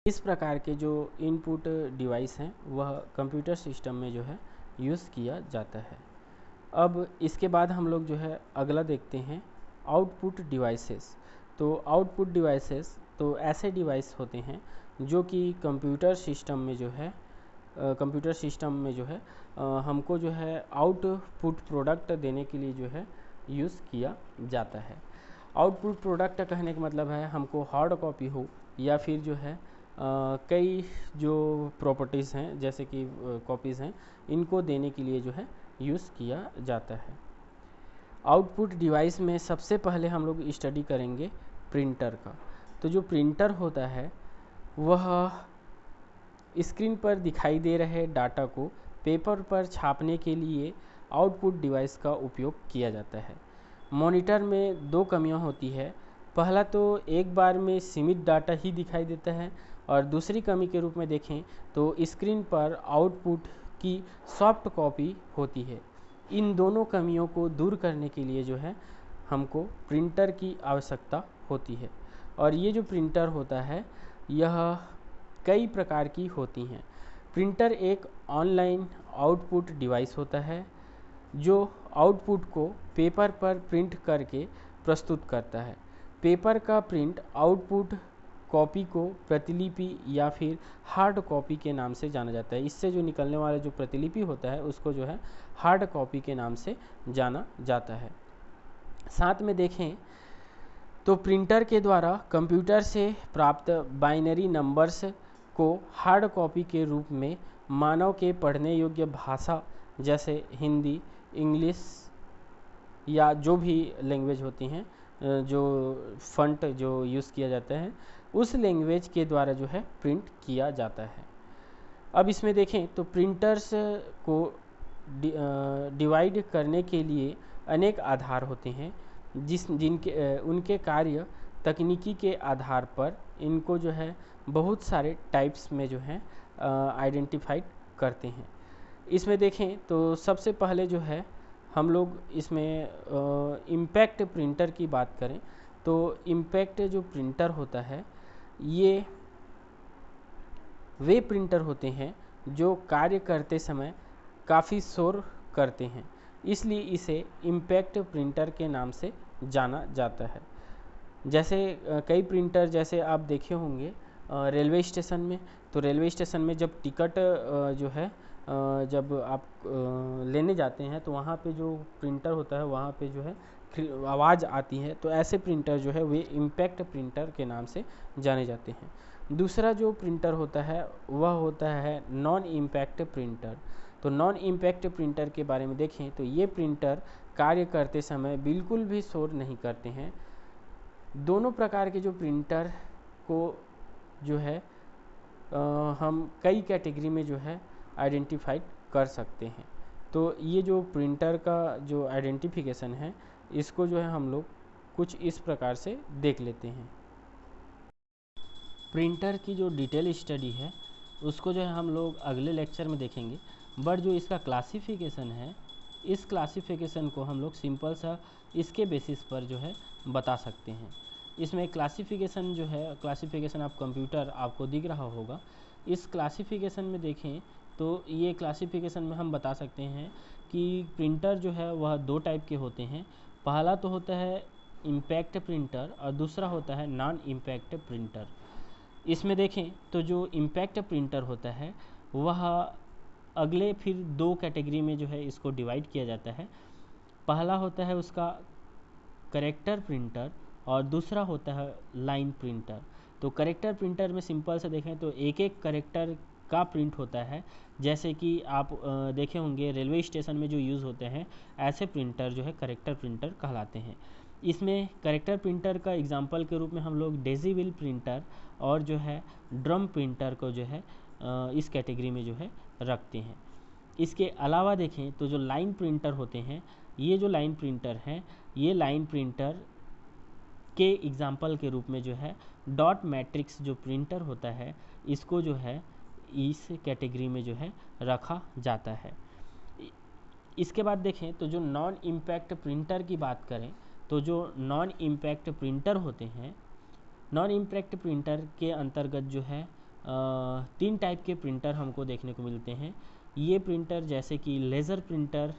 इस प्रकार के जो इनपुट डिवाइस हैं वह कंप्यूटर सिस्टम में जो है यूज़ किया जाता है। अब इसके बाद हम लोग जो है अगला देखते हैं आउटपुट डिवाइसेस। तो आउटपुट डिवाइसेस तो ऐसे डिवाइस होते हैं जो कि कंप्यूटर सिस्टम में जो है हमको जो है आउटपुट प्रोडक्ट देने के लिए जो है यूज़ किया जाता है। आउटपुट प्रोडक्ट कहने का मतलब है हमको हार्ड कॉपी हो या फिर जो है कई जो प्रॉपर्टीज़ हैं जैसे कि कॉपीज़ हैं, इनको देने के लिए जो है यूज़ किया जाता है। आउटपुट डिवाइस में सबसे पहले हम लोग स्टडी करेंगे प्रिंटर का। तो जो प्रिंटर होता है वह स्क्रीन पर दिखाई दे रहे डाटा को पेपर पर छापने के लिए आउटपुट डिवाइस का उपयोग किया जाता है। मॉनिटर में दो कमियां होती है। पहला तो एक बार में सीमित डाटा ही दिखाई देता है, और दूसरी कमी के रूप में देखें तो स्क्रीन पर आउटपुट की सॉफ्ट कॉपी होती है। इन दोनों कमियों को दूर करने के लिए जो है हमको प्रिंटर की आवश्यकता होती है, और ये जो प्रिंटर होता है यह कई प्रकार की होती हैं। प्रिंटर एक ऑनलाइन आउटपुट डिवाइस होता है जो आउटपुट को पेपर पर प्रिंट करके प्रस्तुत करता है। पेपर का प्रिंट आउटपुट कॉपी को प्रतिलिपि या फिर हार्ड कॉपी के नाम से जाना जाता है। इससे जो निकलने वाला जो प्रतिलिपि होता है उसको जो है हार्ड कॉपी के नाम से जाना जाता है। साथ में देखें तो प्रिंटर के द्वारा कंप्यूटर से प्राप्त बाइनरी नंबर्स को हार्ड कॉपी के रूप में मानव के पढ़ने योग्य भाषा जैसे हिंदी, इंग्लिश या जो भी लैंग्वेज होती हैं, जो फंट जो यूज़ किया जाता है उस लैंग्वेज के द्वारा जो है प्रिंट किया जाता है। अब इसमें देखें तो प्रिंटर्स को डिवाइड करने के लिए अनेक आधार होते हैं जिनके उनके कार्य तकनीकी के आधार पर इनको जो है बहुत सारे टाइप्स में जो है आइडेंटिफाइड करते हैं। इसमें देखें तो सबसे पहले जो है हम लोग इसमें इम्पैक्ट प्रिंटर की बात करें तो इम्पैक्ट जो प्रिंटर होता है ये वे प्रिंटर होते हैं जो कार्य करते समय काफ़ी शोर करते हैं, इसलिए इसे इम्पैक्ट प्रिंटर के नाम से जाना जाता है। जैसे कई प्रिंटर जैसे आप देखे होंगे रेलवे स्टेशन में, तो रेलवे स्टेशन में जब टिकट जो है जब आप लेने जाते हैं तो वहाँ पे जो प्रिंटर होता है वहाँ पे जो है आवाज़ आती है, तो ऐसे प्रिंटर जो है वे इम्पैक्ट प्रिंटर के नाम से जाने जाते हैं। दूसरा जो प्रिंटर होता है वह होता है नॉन इम्पैक्ट प्रिंटर। तो नॉन इम्पैक्ट प्रिंटर के बारे में देखें तो ये प्रिंटर कार्य करते समय बिल्कुल भी शोर नहीं करते हैं। दोनों प्रकार के जो प्रिंटर को जो है हम कई कैटेगरी में जो है आइडेंटिफाई कर सकते हैं। तो ये जो प्रिंटर का जो आइडेंटिफिकेशन है, इसको जो है हम लोग कुछ इस प्रकार से देख लेते हैं। प्रिंटर की जो डिटेल स्टडी है उसको जो है हम लोग अगले लेक्चर में देखेंगे, बट जो इसका क्लासिफिकेशन है, इस क्लासिफिकेशन को हम लोग सिंपल सा इसके बेसिस पर जो है बता सकते हैं। इसमें क्लासिफिकेशन जो है, क्लासिफिकेशन ऑफ कंप्यूटर आपको दिख रहा होगा। इस क्लासिफिकेशन में देखें तो ये क्लासिफिकेशन में हम बता सकते हैं कि प्रिंटर जो है वह दो टाइप के होते हैं। पहला तो होता है इम्पैक्ट प्रिंटर और दूसरा होता है नॉन इम्पैक्ट प्रिंटर। इसमें देखें तो जो इम्पैक्ट प्रिंटर होता है वह अगले फिर दो कैटेगरी में जो है इसको डिवाइड किया जाता है। पहला होता है उसका करेक्टर प्रिंटर और दूसरा होता है लाइन प्रिंटर। तो करेक्टर प्रिंटर में सिंपल से देखें तो एक एक करेक्टर का प्रिंट होता है, जैसे कि आप देखे होंगे रेलवे स्टेशन में जो यूज़ होते हैं, ऐसे प्रिंटर जो है करेक्टर प्रिंटर कहलाते हैं। इसमें करेक्टर प्रिंटर का एग्जांपल के रूप में हम लोग डेजीविल प्रिंटर और जो है ड्रम प्रिंटर को जो है इस कैटेगरी में जो है रखते हैं। इसके अलावा देखें तो जो लाइन प्रिंटर होते हैं, ये जो लाइन प्रिंटर हैं, ये लाइन प्रिंटर के एग्जाम्पल के रूप में जो है डॉट मैट्रिक्स जो प्रिंटर होता है, इसको जो है इस कैटेगरी में जो है रखा जाता है। इसके बाद देखें तो जो नॉन इम्पैक्ट प्रिंटर की बात करें तो जो नॉन इम्पैक्ट प्रिंटर होते हैं, नॉन इम्पैक्ट प्रिंटर के अंतर्गत जो है तीन टाइप के प्रिंटर हमको देखने को मिलते हैं। ये प्रिंटर जैसे कि लेज़र प्रिंटर,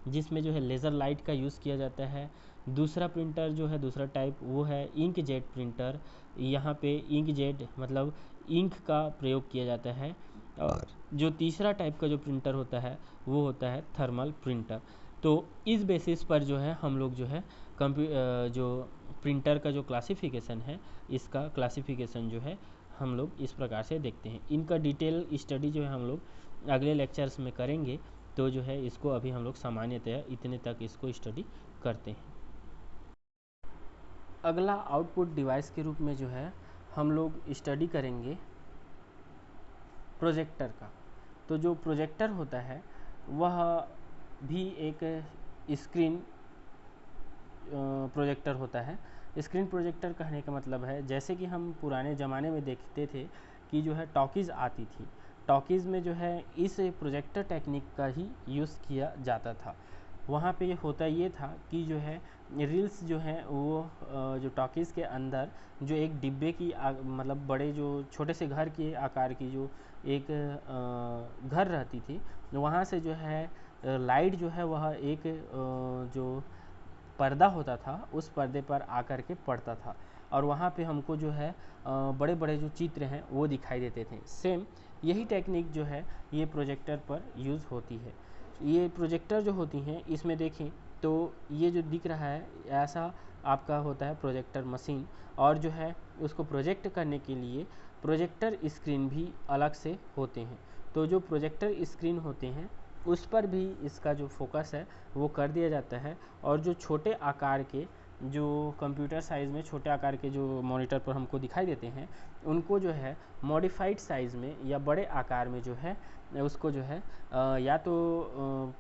जिसमें जो है लेज़र लाइट का यूज़ किया जाता है। दूसरा प्रिंटर जो है, दूसरा टाइप वो है इंक जेट प्रिंटर। यहाँ पे इंक जेट मतलब इंक का प्रयोग किया जाता है। और जो तीसरा टाइप का जो प्रिंटर होता है वो होता है थर्मल प्रिंटर। तो इस बेसिस पर जो है हम लोग जो है जो प्रिंटर का जो क्लासिफिकेशन है, इसका क्लासिफिकेशन जो है हम लोग इस प्रकार से देखते हैं। इनका डिटेल स्टडी जो है हम लोग अगले लेक्चर्स में करेंगे। तो जो है इसको अभी हम लोग सामान्यतः इतने तक इसको स्टडी करते हैं। अगला आउटपुट डिवाइस के रूप में जो है हम लोग स्टडी करेंगे प्रोजेक्टर का। तो जो प्रोजेक्टर होता है वह भी एक स्क्रीन प्रोजेक्टर होता है। स्क्रीन प्रोजेक्टर कहने का मतलब है, जैसे कि हम पुराने ज़माने में देखते थे कि जो है टॉकीज़ आती थी, टॉकीज़ में जो है इस प्रोजेक्टर टेक्निक का ही यूज़ किया जाता था। वहाँ पे होता ये था कि जो है रील्स जो है वो जो टॉकीज़ के अंदर जो एक डिब्बे की मतलब बड़े जो छोटे से घर के आकार की जो एक घर रहती थी, वहाँ से जो है लाइट जो है वह एक जो पर्दा होता था उस पर्दे पर आकर के पड़ता था और वहाँ पे हमको जो है बड़े बड़े जो चित्र हैं वो दिखाई देते थे। सेम यही टेक्निक जो है ये प्रोजेक्टर पर यूज़ होती है। ये प्रोजेक्टर जो होती हैं इसमें देखें तो ये जो दिख रहा है ऐसा आपका होता है प्रोजेक्टर मशीन, और जो है उसको प्रोजेक्ट करने के लिए प्रोजेक्टर स्क्रीन भी अलग से होते हैं। तो जो प्रोजेक्टर स्क्रीन होते हैं उस पर भी इसका जो फोकस है वो कर दिया जाता है, और जो छोटे आकार के जो कंप्यूटर साइज़ में छोटे आकार के जो मॉनिटर पर हमको दिखाई देते हैं, उनको जो है मॉडिफाइड साइज़ में या बड़े आकार में जो है उसको जो है या तो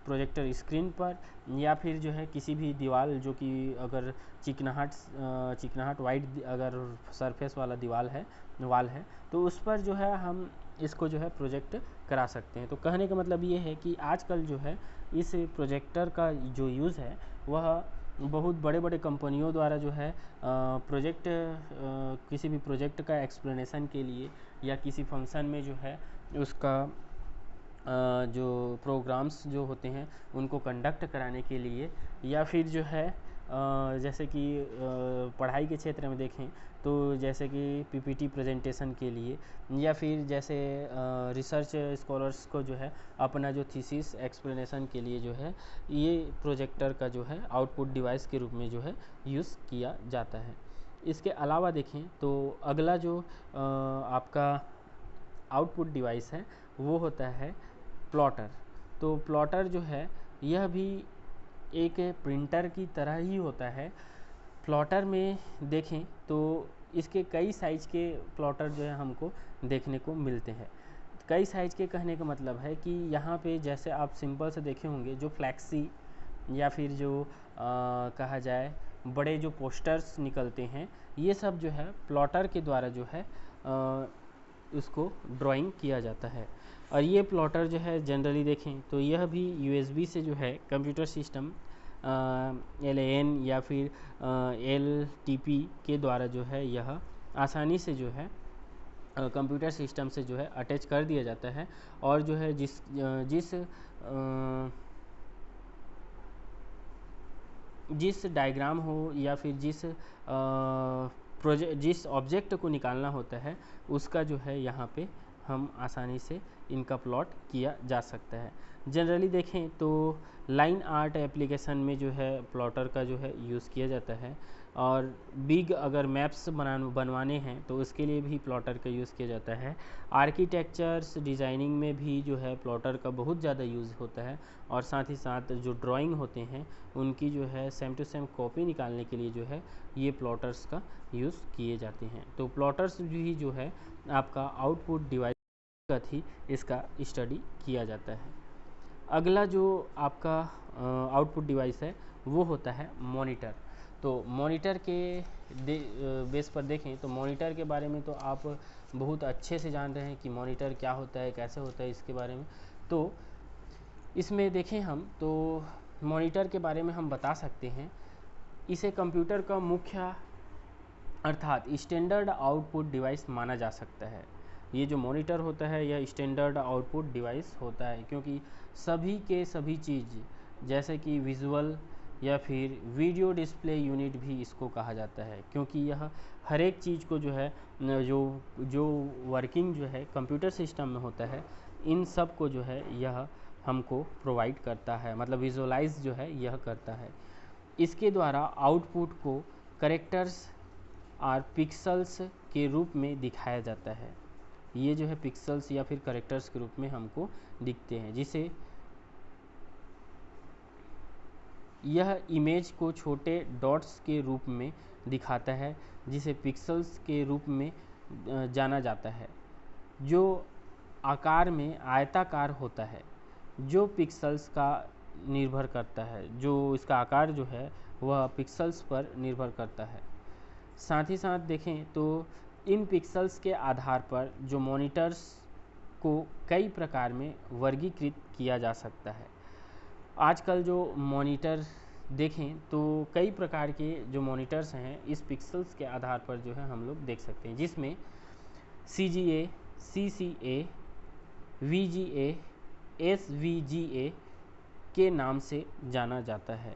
प्रोजेक्टर स्क्रीन पर या फिर जो है किसी भी दीवार जो कि अगर चिकनाहट वाइट अगर सरफेस वाला वाल है तो उस पर जो है हम इसको जो है प्रोजेक्ट करा सकते हैं। तो कहने का मतलब ये है कि आजकल जो है इस प्रोजेक्टर का जो यूज़ है वह बहुत बड़े बड़े कंपनियों द्वारा जो है प्रोजेक्ट किसी भी प्रोजेक्ट का एक्सप्लेनेशन के लिए या किसी फंक्शन में जो है उसका जो प्रोग्राम्स जो होते हैं उनको कंडक्ट कराने के लिए, या फिर जो है जैसे कि पढ़ाई के क्षेत्र में देखें तो जैसे कि पीपीटी प्रेजेंटेशन के लिए, या फिर जैसे रिसर्च स्कॉलर्स को जो है अपना जो थीसिस एक्सप्लेनेशन के लिए जो है ये प्रोजेक्टर का जो है आउटपुट डिवाइस के रूप में जो है यूज़ किया जाता है। इसके अलावा देखें तो अगला जो आपका आउटपुट डिवाइस है वो होता है प्लॉटर। तो प्लॉटर जो है यह भी एक प्रिंटर की तरह ही होता है। प्लॉटर में देखें तो इसके कई साइज के प्लॉटर जो है हमको देखने को मिलते हैं। कई साइज के कहने का मतलब है कि यहाँ पे जैसे आप सिंपल से देखे होंगे जो फ्लैक्सी या फिर जो कहा जाए बड़े जो पोस्टर्स निकलते हैं, ये सब जो है प्लॉटर के द्वारा जो है उसको ड्राइंग किया जाता है। और ये प्लॉटर जो है जनरली देखें तो यह भी यूएसबी से जो है कंप्यूटर सिस्टम LAN या फिर LTP के द्वारा जो है यह आसानी से जो है कंप्यूटर सिस्टम से जो है अटैच कर दिया जाता है। और जो है जिस डायग्राम हो या फिर जिस ऑब्जेक्ट को निकालना होता है उसका जो है यहाँ पे हम आसानी से इनका प्लॉट किया जा सकता है। जनरली देखें तो लाइन आर्ट एप्लीकेशन में जो है प्लॉटर का जो है यूज़ किया जाता है। और बिग अगर मैप्स बनवाने हैं तो उसके लिए भी प्लॉटर का यूज़ किया जाता है। आर्किटेक्चर्स डिज़ाइनिंग में भी जो है प्लॉटर का बहुत ज़्यादा यूज़ होता है। और साथ ही साथ जो ड्राइंग होते हैं उनकी जो है सेम टू सेम कॉपी निकालने के लिए जो है ये प्लॉटर्स का यूज़ किए जाते हैं। तो प्लॉटर्स भी जो है आपका आउटपुट डिवाइस का ही इसका स्टडी किया जाता है। अगला जो आपका आउटपुट डिवाइस है वो होता है मॉनिटर। तो मॉनिटर के बेस पर देखें तो मॉनिटर के बारे में तो आप बहुत अच्छे से जान रहे हैं कि मॉनिटर क्या होता है, कैसे होता है, इसके बारे में। तो इसमें देखें हम तो मॉनिटर के बारे में हम बता सकते हैं, इसे कंप्यूटर का मुख्य अर्थात स्टैंडर्ड आउटपुट डिवाइस माना जा सकता है। ये जो मॉनिटर होता है यह स्टैंडर्ड आउटपुट डिवाइस होता है, क्योंकि सभी के सभी चीज़ जैसे कि विजुअल या फिर वीडियो डिस्प्ले यूनिट भी इसको कहा जाता है, क्योंकि यह हर एक चीज़ को जो है जो वर्किंग जो है कंप्यूटर सिस्टम में होता है इन सब को जो है यह हमको प्रोवाइड करता है, मतलब विजुअलाइज जो है यह करता है। इसके द्वारा आउटपुट को कैरेक्टर्स और पिक्सल्स के रूप में दिखाया जाता है। ये जो है पिक्सल्स या फिर कैरेक्टर्स के रूप में हमको दिखते हैं, जिसे यह इमेज को छोटे डॉट्स के रूप में दिखाता है, जिसे पिक्सल्स के रूप में जाना जाता है, जो आकार में आयताकार होता है, जो पिक्सल्स का निर्भर करता है, जो इसका आकार जो है वह पिक्सल्स पर निर्भर करता है। साथ ही साथ देखें तो इन पिक्सल्स के आधार पर जो मॉनिटर्स को कई प्रकार में वर्गीकृत किया जा सकता है। आजकल जो मॉनिटर देखें तो कई प्रकार के जो मॉनिटर्स हैं इस पिक्सल्स के आधार पर जो है हम लोग देख सकते हैं, जिसमें CGA, CCA, VGA, SVGA के नाम से जाना जाता है।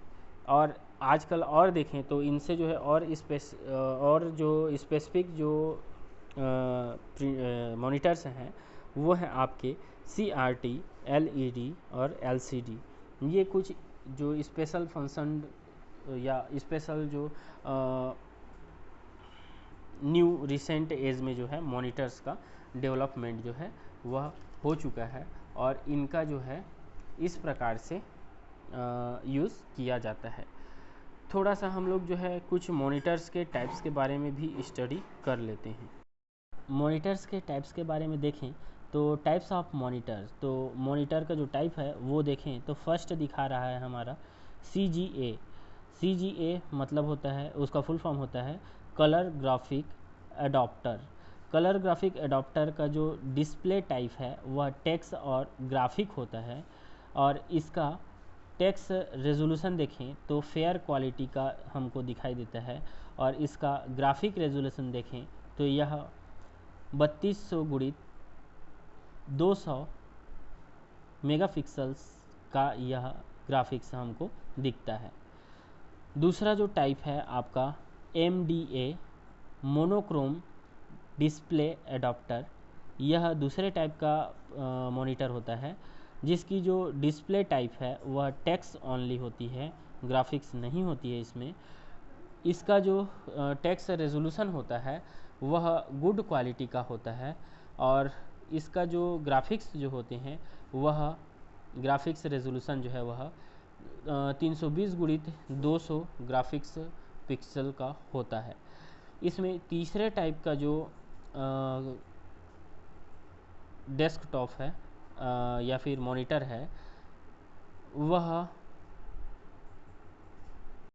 और आजकल और देखें तो इनसे जो है और जो स्पेसिफिक जो मॉनिटर्स हैं वो हैं आपके CRT, LED और LCD। ये कुछ जो स्पेशल फंक्शन या स्पेशल जो न्यू रिसेंट एज में जो है मॉनिटर्स का डेवलपमेंट जो है वह हो चुका है और इनका जो है इस प्रकार से यूज़ किया जाता है। थोड़ा सा हम लोग जो है कुछ मॉनिटर्स के टाइप्स के बारे में भी स्टडी कर लेते हैं। मॉनिटर्स के टाइप्स के बारे में देखें तो टाइप्स ऑफ मॉनिटर, तो मॉनिटर का जो टाइप है वो देखें तो फर्स्ट दिखा रहा है हमारा CGA। CGA मतलब होता है, उसका फुल फॉर्म होता है colour graphic adapter. Colour graphic adapter का जो डिस्प्ले टाइप है वह टेक्स्ट और ग्राफिक होता है, और इसका टेक्स्ट रेजोल्यूशन देखें तो फेयर क्वालिटी का हमको दिखाई देता है, और इसका ग्राफिक रेजोल्यूशन देखें तो यह 3200 गुणित 200 मेगापिक्सल्स का यह ग्राफिक्स हमको दिखता है। दूसरा जो टाइप है आपका MDA मोनोक्रोम डिस्प्ले एडाप्टर, यह दूसरे टाइप का मॉनिटर होता है जिसकी जो डिस्प्ले टाइप है वह टेक्स्ट ओनली होती है, ग्राफिक्स नहीं होती है इसमें। इसका जो टेक्स्ट रेजोल्यूशन होता है वह गुड क्वालिटी का होता है, और इसका जो ग्राफिक्स जो होते हैं वह ग्राफिक्स रेजोल्यूशन जो है वह 320 गुणित 200 ग्राफिक्स पिक्सल का होता है। इसमें तीसरे टाइप का जो डेस्कटॉप है या फिर मॉनिटर है वह